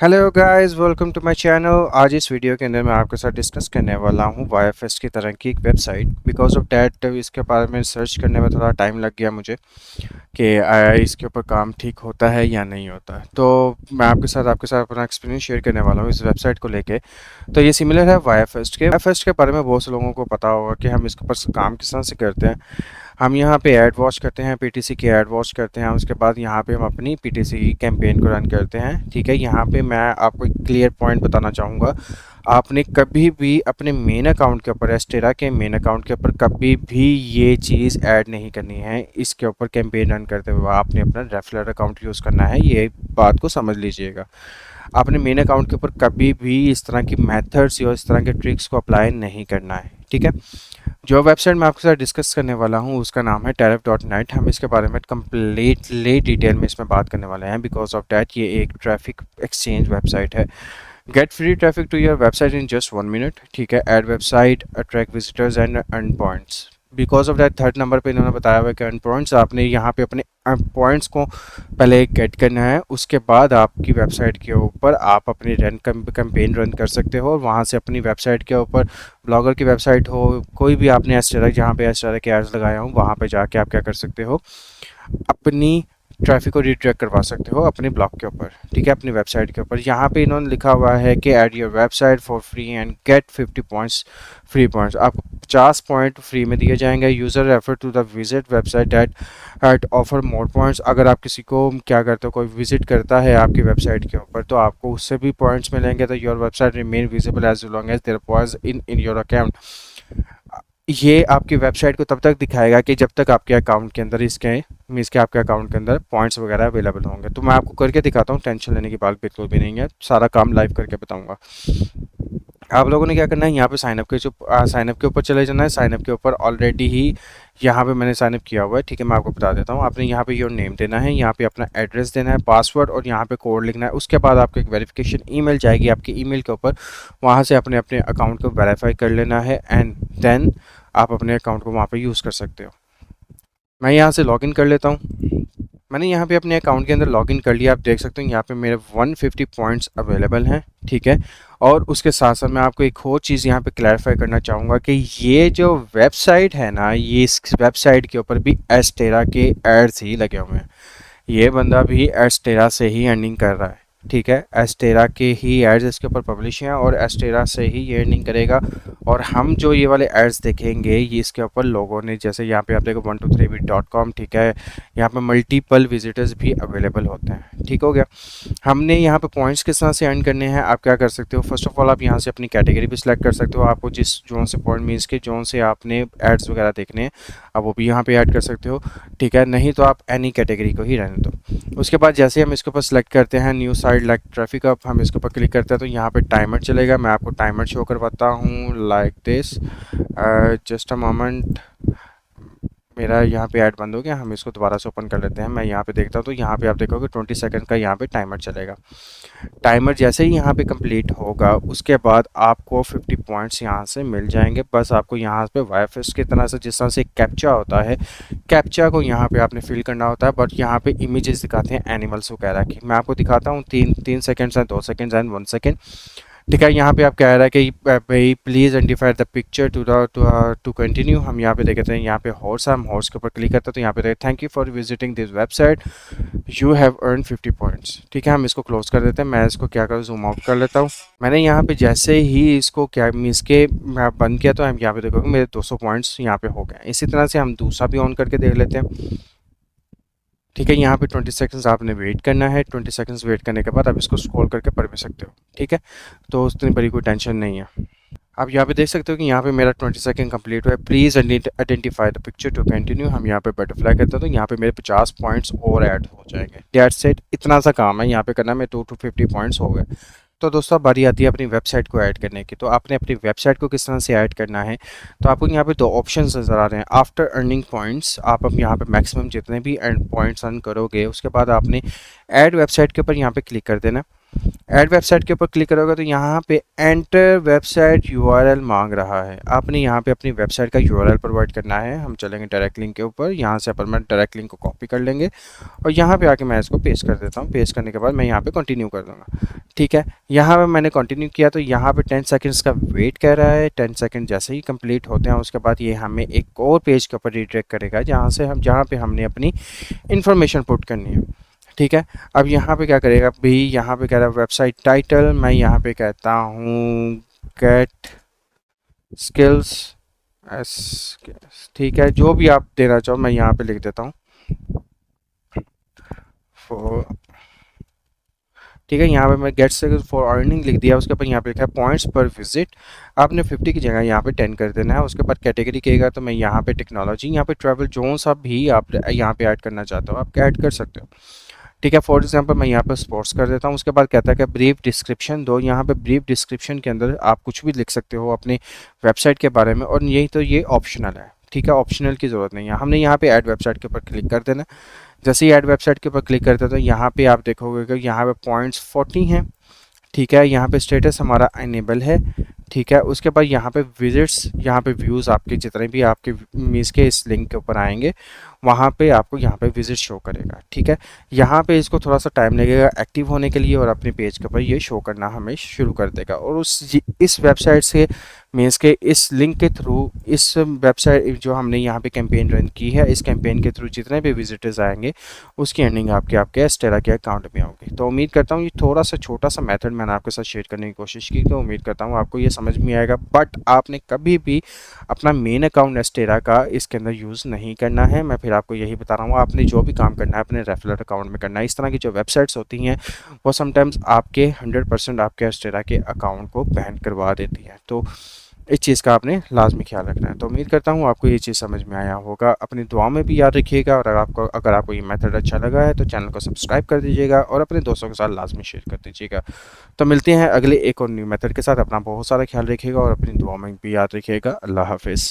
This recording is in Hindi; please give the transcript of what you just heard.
Hello guys, welcome to my channel. आज इस वीडियो के अंदर मैं आपके साथ डिस्कस करने वाला हूँ वाईएफएस की तरह की एक वेबसाइट। बिकॉज ऑफ डैट इसके बारे में सर्च करने में थोड़ा टाइम लग गया मुझे कि इसके ऊपर काम ठीक होता है या नहीं होता है। तो मैं आपके साथ अपना एक्सपीरियंस शेयर करने वाला हूँ इस वेबसाइट को लेके। तो ये सिमिलर है वाईएफएस के बारे में बहुत से लोगों को पता होगा कि हम इसके ऊपर काम किस तरह से करते हैं। हम यहाँ पे ऐड वॉच करते हैं, पीटीसी की ऐड वॉच करते हैं। उसके बाद यहाँ पे हम अपनी पीटीसी की कैंपेन को रन करते हैं। ठीक है, यहाँ पे मैं आपको एक क्लियर पॉइंट बताना चाहूँगा। आपने कभी भी अपने मेन अकाउंट के ऊपर, एस्टेरा के मेन अकाउंट के ऊपर कभी भी ये चीज़ ऐड नहीं करनी है। इसके ऊपर कैंपेन रन करते हुए आपने अपना रेफरल अकाउंट यूज़ करना है, ये बात को समझ लीजिएगा। अपने मेन अकाउंट के ऊपर कभी भी इस तरह की मेथड्स या इस तरह के ट्रिक्स को अप्लाई नहीं करना है। ठीक है, जो वेबसाइट मैं आपके साथ डिस्कस करने वाला हूँ उसका नाम है tariff.net। हम इसके बारे में कम्प्लीटली डिटेल में इसमें बात करने वाले हैं। बिकॉज ऑफ डैट ये एक ट्रैफिक एक्सचेंज वेबसाइट है। Get free traffic to your website in just 1 minute. ठीक है, add website, attract visitors and earn points. Because of that third number पे इन्होंने बताया हुआ है कि अर्न पॉइंट्स। आपने यहाँ पे अपने पॉइंट्स को पहले गेट करना है, उसके बाद आपकी वेबसाइट के ऊपर आप अपनी रन कैंपेन रन कर सकते हो। और वहाँ से अपनी वेबसाइट के ऊपर, ब्लॉगर की वेबसाइट हो, कोई भी आपने एस्टेरा, जहाँ पे एस्टेरा के एड्स लगाया हो, वहाँ पे जाके आप क्या कर सकते हो, अपनी ट्रैफिक को रिडायरेक्ट करवा सकते हो अपने ब्लॉग के ऊपर। ठीक है, अपनी वेबसाइट के ऊपर। यहाँ पे इन्होंने लिखा हुआ है कि add your website for free and get 50 points free points. आपको 50 पॉइंट फ्री में दिए जाएंगे। User refer to the visit website at offer more points. अगर आप किसी को क्या करते हो, कोई विजिट करता है आपकी वेबसाइट के ऊपर, तो आपको उससे भी पॉइंट्स मिलेंगे। तो your website remain visible as long as there points in your account. ये आपकी वेबसाइट को तब तक दिखाएगा कि जब तक आपके अकाउंट के अंदर इसके आपके अकाउंट के अंदर पॉइंट्स वगैरह अवेलेबल होंगे। तो मैं आपको करके दिखाता हूँ, टेंशन लेने की बात बिल्कुल भी नहीं है, सारा काम लाइव करके बताऊंगा। आप लोगों ने क्या करना है, यहाँ पे साइनअप के ऊपर चले जाना है। साइनअप के ऊपर ऑलरेडी ही यहाँ पे मैंने साइनअप किया हुआ है। ठीक है, मैं आपको बता देता हूँ। आपने यहाँ पे योर नेम देना है, यहाँ पे अपना एड्रेस देना है, पासवर्ड और यहाँ पे कोड लिखना है। उसके बाद आपको एक वेरिफिकेशन ईमेल जाएगी आपकी ईमेल के ऊपर। वहाँ से अपने अपने अकाउंट को वेरीफाई कर लेना है एंड देन आप अपने अकाउंट को वहाँ पे यूज़ कर सकते हो। मैं यहाँ से लॉगिन कर लेता हूँ। मैंने यहाँ पे अपने अकाउंट के अंदर लॉगिन कर लिया। आप देख सकते हो यहाँ पे मेरे 150 पॉइंट्स अवेलेबल हैं। ठीक है, और उसके साथ साथ मैं आपको एक और चीज़ यहाँ पे क्लैरिफाई करना चाहूँगा कि ये जो वेबसाइट है ना, ये इस वेबसाइट के ऊपर भी एस्टेरा के एड्स ही लगे हुए हैं। ये बंदा भी एस्टेरा से ही अर्निंग कर रहा है। ठीक है, एस्टेरा के ही एड्स इसके ऊपर पब्लिश हैं और एस्टेरा से ही ये अर्निंग करेगा। और हम जो ये वाले एड्स देखेंगे, ये इसके ऊपर लोगों ने, जैसे यहाँ पे आप देखो 123bit.com। ठीक है, यहाँ पे मल्टीपल विजिटर्स भी अवेलेबल होते हैं। ठीक हो गया। हमने यहाँ पे पॉइंट्स किस तरह से अर्न करने हैं, आप क्या कर सकते हो, फर्स्ट ऑफ ऑल आप यहाँ से अपनी कैटेगरी भी सिलेक्ट कर सकते हो। आपको जिस जोन से पॉइंट मीन्स के जोन से आपने एड्स वगैरह देखने हैं, आप वो भी यहाँ पे ऐड कर सकते हो। ठीक है, नहीं तो आप एनी कैटेगरी को ही रहने दो। उसके बाद जैसे हम इसके ऊपर सेलेक्ट करते हैं new site like traffic up, हम इसके ऊपर क्लिक करते हैं तो यहाँ पे टाइमर चलेगा। मैं आपको टाइमर शो करवाता हूँ like this. Just a moment, मेरा यहाँ पे ऐड बंद हो गया। हम इसको दोबारा से ओपन कर लेते हैं। मैं यहाँ पे देखता हूँ तो यहाँ पे आप देखोगे 20 सेकंड का यहाँ पे टाइमर चलेगा। टाइमर जैसे ही यहाँ पे कंप्लीट होगा, उसके बाद आपको 50 पॉइंट्स यहाँ से मिल जाएंगे। बस आपको यहाँ पे वाईएफएस की तरह से, जिस तरह से कैप्चा होता है, कैप्चा को यहाँ पे आपने फिल करना होता है। बट यहाँ पे इमेजेस दिखाते हैं एनिमल्स वगैरह की। मैं आपको दिखाता हूँ, 3 सेकेंड्स हैं, 2 सेकेंड्स एंड 1 सेकेंड। ठीक है, यहाँ पे आप कह रहा है कि भाई please identify the picture to continue. हम यहाँ पे देखते हैं, यहाँ पे हॉर्स है, हम हॉर्स के ऊपर क्लिक करते हैं तो यहाँ पे देखते हैं thank you for visiting this website, you have earn 50 points. ठीक है, हम इसको क्लोज कर देते हैं। मैं इसको क्या करूँ, जूम आउट कर लेता हूँ। मैंने यहाँ पे जैसे ही इसको क्या मीन्स के मैं बंद किया तो हम यहाँ पे देखोगे मेरे 200 पॉइंट्स यहाँ पे हो गए। इसी तरह से हम दूसरा भी ऑन करके देख लेते हैं। ठीक है, यहाँ पे 20 सेकंड्स आपने वेट करना है। 20 सेकंड्स वेट करने के बाद आप इसको स्क्रॉल करके पढ़ भी सकते हो। ठीक है, तो उतनी बड़ी कोई टेंशन नहीं है। आप यहाँ पे देख सकते हो कि यहाँ पे मेरा 20 सेकंड कंप्लीट हुआ है। Please identify the picture to continue. हम यहाँ पे बटरफ्लाई करते हैं तो यहाँ पे मेरे 50 पॉइंट्स और ऐड हो जाएंगे। दैट्स इट, इतना सा काम है यहाँ पे करना। मेरे 2 to 50 पॉइंट्स हो गए। तो दोस्तों अब बारी आती है अपनी वेबसाइट को ऐड करने की। तो आपने अपनी वेबसाइट को किस तरह से ऐड करना है, तो आपको यहाँ पे 2 ऑप्शंस नज़र आ रहे हैं। आफ्टर अर्निंग पॉइंट्स, आप अब यहाँ पे मैक्सिमम जितने भी पॉइंट्स अर्न करोगे, उसके बाद आपने ऐड वेबसाइट के ऊपर यहाँ पे क्लिक कर देना। ऐड वेबसाइट के ऊपर क्लिक करोगे तो यहाँ पे एंटर वेबसाइट यूआरएल मांग रहा है। आपने यहाँ पे अपनी वेबसाइट का यूआरएल प्रोवाइड करना है। हम चलेंगे डायरेक्ट लिंक के ऊपर, यहाँ से अपन मैं डायरेक्ट लिंक को कॉपी कर लेंगे और यहाँ पे आके मैं इसको पेस्ट कर देता हूँ। पेस्ट करने के बाद मैं यहाँ पे कंटिन्यू कर दूँगा। ठीक है, यहाँ पे मैंने कंटिन्यू किया तो यहाँ पे 10 सेकंड्स का वेट कर रहा है। 10 सेकंड जैसे ही कंप्लीट होते हैं उसके बाद ये हमें एक और पेज के ऊपर रिडायरेक्ट करेगा जहाँ पे हमने अपनी इन्फॉर्मेशन पुट करनी है। ठीक है, अब यहाँ पे क्या करेगा भी, यहाँ पे कह रहा है वेबसाइट टाइटल, मैं यहाँ पे कहता हूँ गेट स्किल्स एस। ठीक है, जो भी आप देना चाहो मैं यहाँ पे लिख देता हूँ फॉर। ठीक है, यहाँ पे मैं गेट स्किल्स फॉर अर्निंग लिख दिया। उसके बाद यहाँ पे लिखा है पॉइंट्स पर विजिट, आपने 50 की जगह यहाँ पे 10 कर देना है। उसके बाद कैटेगरी कहेगा तो मैं यहाँ पे टेक्नोलॉजी, यहाँ पे ट्रैवल जोन सा भी आप यहाँ पे ऐड करना चाहता हूँ, आप ऐड कर सकते हो। ठीक है, फॉर एग्जांपल मैं यहाँ पर स्पोर्ट्स कर देता हूँ। उसके बाद कहता है कि ब्रीफ डिस्क्रिप्शन दो। यहाँ पे ब्रीफ डिस्क्रिप्शन के अंदर आप कुछ भी लिख सकते हो अपनी वेबसाइट के बारे में, और यही तो ये ऑप्शनल है। ठीक है, ऑप्शनल की ज़रूरत नहीं है। हमने यहाँ पे ऐड वेबसाइट के ऊपर क्लिक कर देना। जैसे ही ऐड वेबसाइट के ऊपर क्लिक करते हैं तो यहाँ पे आप देखोगे कि यहाँ पे पॉइंट्स 40 हैं। ठीक है, यहाँ पे स्टेटस हमारा इनेबल है। ठीक है, उसके बाद यहाँ पे विजिट्स, यहाँ पे व्यूज़ आपके जितने भी आपके मीन्स के इस लिंक के ऊपर आएंगे वहाँ पे आपको यहाँ पे विजिट शो करेगा। ठीक है, यहाँ पे इसको थोड़ा सा टाइम लगेगा एक्टिव होने के लिए और अपने पेज के ऊपर ये शो करना हमें शुरू कर देगा। और इस वेबसाइट से मीन्स के इस लिंक के थ्रू, इस वेबसाइट जो हमने यहाँ पे कैंपेन रन की है, इस कैंपेन के थ्रू जितने भी विजिटर्स आएंगे उसकी अर्निंग आपके एस्टेरा के अकाउंट में होगी। तो उम्मीद करता हूँ ये थोड़ा सा छोटा सा मेथड मैंने आपके साथ शेयर करने की कोशिश की, तो उम्मीद करता हूँ आपको ये समझ में आएगा। बट आपने कभी भी अपना मेन अकाउंट एस्टेरा का इसके अंदर यूज़ नहीं करना है। मैं फिर आपको यही बता रहा हूँ, आपने जो भी काम करना है अपने रेफरल अकाउंट में करना है। इस तरह की जो वेबसाइट्स होती हैं वो समटाइम्स आपके 100% आपके एस्टेरा के अकाउंट को बैन करवा देती हैं। तो इस चीज़ का आपने लाजमी ख्याल रखना है। तो उम्मीद करता हूँ आपको ये चीज़ समझ में आया होगा। अपनी दुआ में भी याद रखिएगा, और अगर आपको ये मेथड अच्छा लगा है तो चैनल को सब्सक्राइब कर दीजिएगा और अपने दोस्तों के साथ लाजमी शेयर कर दीजिएगा। तो मिलते हैं अगले एक और न्यू मेथड के साथ। अपना बहुत सारा ख्याल रखिएगा और अपनी दुआ में भी याद रखिएगा। अल्लाह हाफिज़।